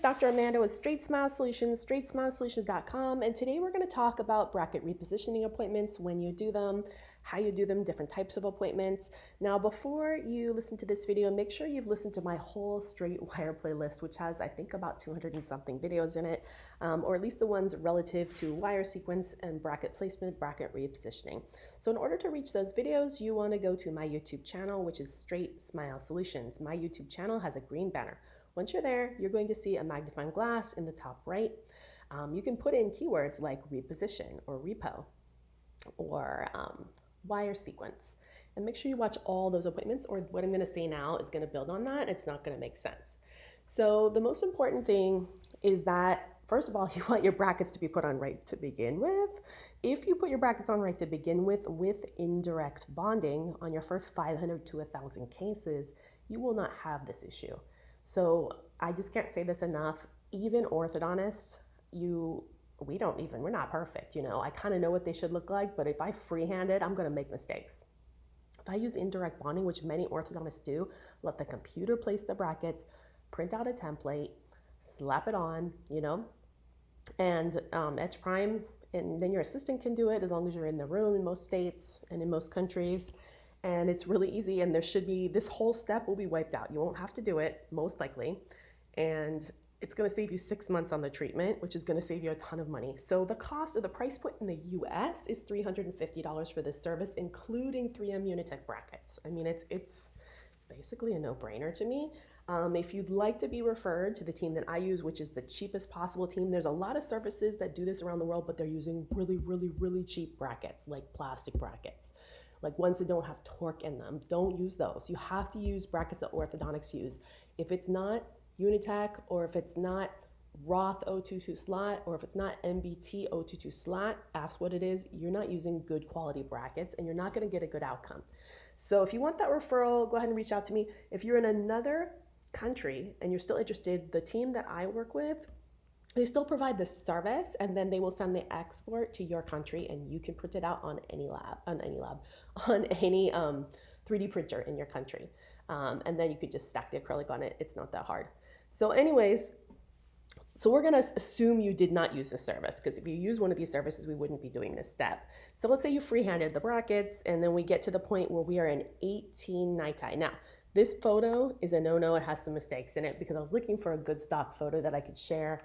Dr. Amanda with Straightsmile Solutions, straightsmilesolutions.com, and today we're going to talk about bracket repositioning appointments, when you do them, how you do them, different types of appointments. Now, before you listen to this video, make sure you've listened to my whole straight wire playlist, which has, I think, about 200 and something videos in it, or at least the ones relative to wire sequence and bracket placement, bracket repositioning. So in order to reach those videos, you want to go to my YouTube channel, which is Straightsmile Solutions. My YouTube channel has a green banner. Once you're there, you're going to see a magnifying glass in the top right. You can put in keywords like reposition or repo or wire sequence. And make sure you watch all those appointments, or what I'm going to say now is going to build on that. It's not going to make sense. So the most important thing is that, first of all, you want your brackets to be put on right to begin with. If you put your brackets on right to begin with indirect bonding on your first 500 to 1,000 cases, you will not have this issue. So I just can't say this enough. Even orthodontists, we're not perfect. I kind of know what they should look like, but if I freehand it, I'm going to make mistakes. If I use indirect bonding, which many orthodontists do, let the computer place the brackets, print out a template, slap it on, and etch prime, and then your assistant can do it as long as you're in the room in most states and in most countries. And it's really easy, and this whole step will be wiped out. You won't have to do it, most likely. And it's gonna save you 6 months on the treatment, which is gonna save you a ton of money. So the cost of the price point in the US is $350 for this service, including 3M Unitech brackets. I mean, it's basically a no-brainer to me. If you'd like to be referred to the team that I use, which is the cheapest possible team, there's a lot of services that do this around the world, but they're using really, really, really cheap brackets, like plastic brackets. Like ones that don't have torque in them. Don't use those. You have to use brackets that orthodontics use. If it's not Unitech, or if it's not Roth 022 slot, or if it's not MBT 022 slot, ask what it is. You're not using good quality brackets, and you're not going to get a good outcome. So if you want that referral, go ahead and reach out to me. If you're in another country and you're still interested, the team that I work with, they still provide the service, and then they will send the export to your country, and you can print it out on any 3D printer in your country. And then you could just stack the acrylic on it. It's not that hard. So anyways, we're gonna assume you did not use this service, because if you use one of these services, we wouldn't be doing this step. So let's say you freehanded the brackets, and then we get to the point where we are in 18 niti. Now, this photo is a no-no. It has some mistakes in it, because I was looking for a good stock photo that I could share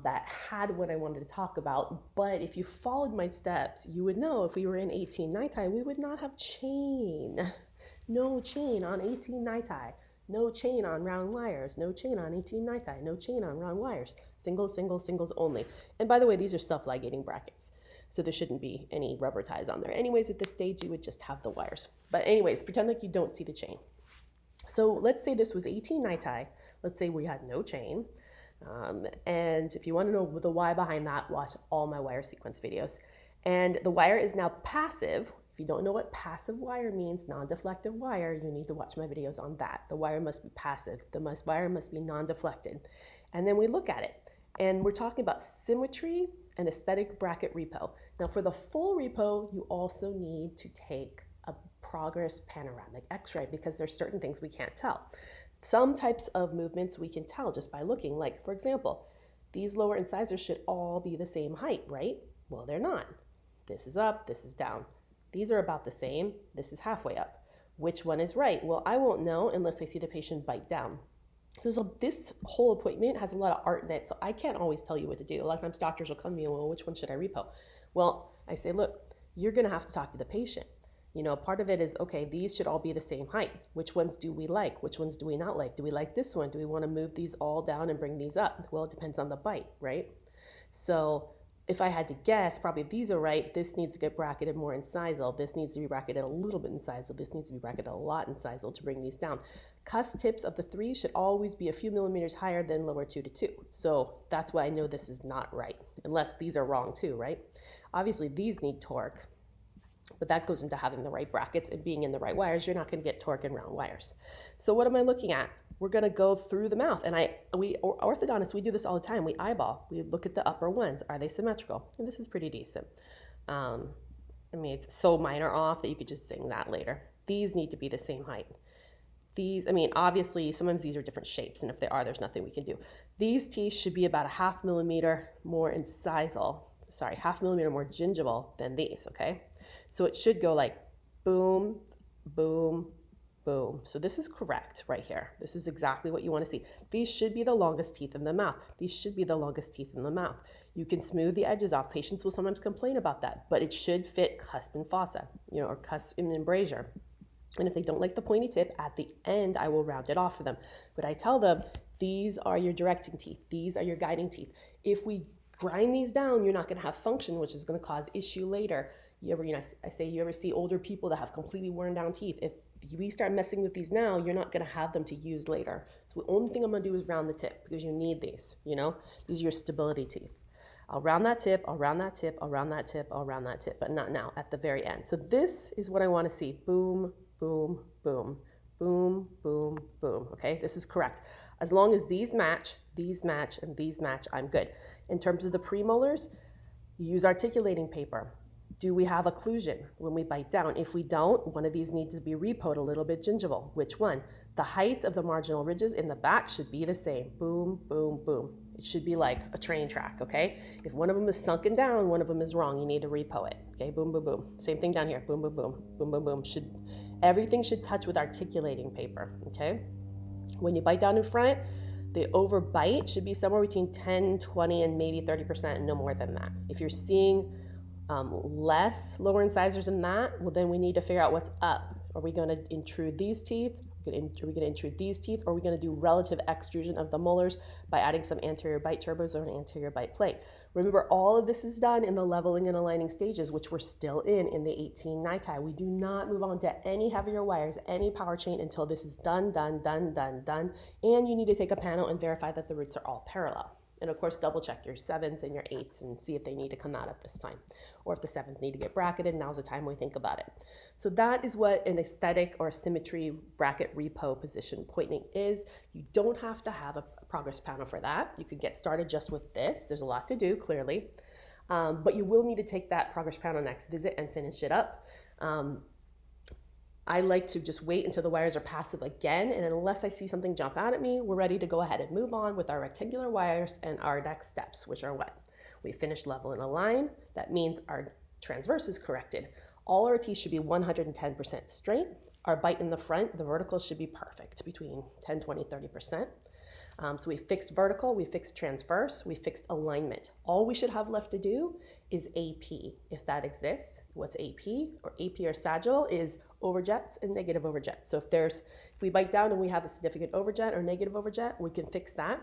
that had what I wanted to talk about. But if you followed my steps, you would know if we were in 18 niti, we would not have chain. No chain on 18 niti. No chain on round wires. No chain on 18 niti. No chain on round wires. Singles, singles, singles only. And by the way, these are self-ligating brackets, so there shouldn't be any rubber ties on there. Anyways, at this stage, you would just have the wires. But anyways, pretend like you don't see the chain. So let's say this was 18 niti. Let's say we had no chain. And if you want to know the why behind that, watch all my wire sequence videos. And the wire is now passive. If you don't know what passive wire means, non-deflective wire, you need to watch my videos on that. The wire must be passive. The wire must be non-deflected. And then we look at it, and we're talking about symmetry and aesthetic bracket repo. Now, for the full repo, you also need to take a progress panoramic x-ray, because there's certain things we can't tell. Some types of movements we can tell just by looking. Like, for example, these lower incisors should all be the same height, right? Well, they're not. This is up, this is down. These are about the same. This is halfway up. Which one is right? Well, I won't know unless I see the patient bite down. So this whole appointment has a lot of art in it, so I can't always tell you what to do. A lot of times doctors will come to me, well, which one should I repo? Well, I say, look, you're gonna have to talk to the patient. Part of it is, okay, these should all be the same height. Which ones do we like? Which ones do we not like? Do we like this one? Do we want to move these all down and bring these up? Well, it depends on the bite, right? So if I had to guess, probably these are right. This needs to get bracketed more incisal. This needs to be bracketed a little bit incisal. This needs to be bracketed a lot incisal to bring these down. Cusp tips of the 3 should always be a few millimeters higher than lower 2 to 2. So that's why I know this is not right, unless these are wrong too, right? Obviously, these need torque. But that goes into having the right brackets and being in the right wires. You're not going to get torque in round wires. So what am I looking at? We're going to go through the mouth. And orthodontists, we do this all the time. We eyeball. We look at the upper ones. Are they symmetrical? And this is pretty decent. I mean, it's so minor off that you could just sing that later. These need to be the same height. These, I mean, obviously, sometimes these are different shapes, and if they are, there's nothing we can do. These teeth should be about a ½ millimeter more incisal, sorry, ½ millimeter more gingival than these, okay? So it should go like boom, boom, boom. So this is correct right here. This is exactly what you want to see. These should be the longest teeth in the mouth. These should be the longest teeth in the mouth. You can smooth the edges off. Patients will sometimes complain about that, but it should fit cusp and fossa, or cusp and embrasure. And if they don't like the pointy tip, at the end, I will round it off for them. But I tell them, these are your directing teeth. These are your guiding teeth. If we grind these down, you're not going to have function, which is going to cause issue later. You ever see older people that have completely worn down teeth. If we start messing with these now, you're not going to have them to use later. So the only thing I'm going to do is round the tip because you need these, These are your stability teeth. I'll round that tip, I'll round that tip, I'll round that tip, I'll round that tip, but not now, at the very end. So this is what I want to see. Boom, boom, boom, boom, boom, boom. Okay, this is correct. As long as these match, and these match, I'm good. In terms of the premolars, use articulating paper. Do we have occlusion when we bite down? If we don't, one of these needs to be repoed a little bit gingival. Which one? The heights of the marginal ridges in the back should be the same. Boom, boom, boom. It should be like a train track, okay? If one of them is sunken down, one of them is wrong. You need to repo it, okay? Boom, boom, boom. Same thing down here. Boom, boom, boom. Boom, boom, boom. Everything should touch with articulating paper, okay? When you bite down in front, the overbite should be somewhere between 10, 20, and maybe 30%, and no more than that. If you're seeing less lower incisors than that, well, then we need to figure out what's up. Are we going to intrude these teeth? Are we going to intrude these teeth? Or are we going to do relative extrusion of the molars by adding some anterior bite turbos or an anterior bite plate? Remember, all of this is done in the leveling and aligning stages, which we're still in the 18 niti. We do not move on to any heavier wires, any power chain until this is done. And you need to take a panel and verify that the roots are all parallel. And of course, double check your 7s and your 8s and see if they need to come out at this time. Or if the 7s need to get bracketed, now's the time we think about it. So that is what an aesthetic or symmetry bracket repo position pointing is. You don't have to have a progress panel for that. You could get started just with this. There's a lot to do, clearly. But you will need to take that progress panel next visit and finish it up. I like to just wait until the wires are passive again, and unless I see something jump out at me, we're ready to go ahead and move on with our rectangular wires and our next steps, which are what? We finished level and align. That means our transverse is corrected. All our teeth should be 110% straight. Our bite in the front, the vertical should be perfect, between 10, 20, 30%. So we fixed vertical, we fixed transverse, we fixed alignment. All we should have left to do is AP, if that exists. What's AP? Or AP or sagittal is overjets and negative overjets. So if we bite down and we have a significant overjet or negative overjet, we can fix that.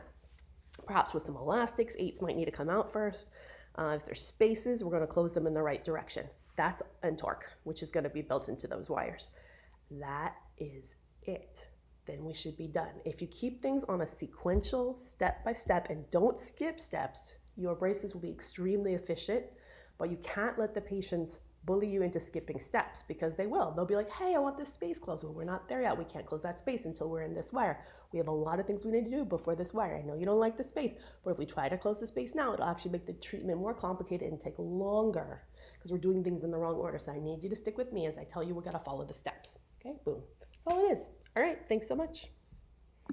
Perhaps with some elastics, 8s might need to come out first. If there's spaces, we're going to close them in the right direction. That's and torque, which is going to be built into those wires. That is it. Then we should be done. If you keep things on a sequential, step-by-step, and don't skip steps, your braces will be extremely efficient, but you can't let the patients bully you into skipping steps because they will. They'll be like, hey, I want this space closed. Well, we're not there yet. We can't close that space until we're in this wire. We have a lot of things we need to do before this wire. I know you don't like the space, but if we try to close the space now, it'll actually make the treatment more complicated and take longer because we're doing things in the wrong order. So I need you to stick with me as I tell you we got to follow the steps. Okay, boom. That's all it is. All right, thanks so much.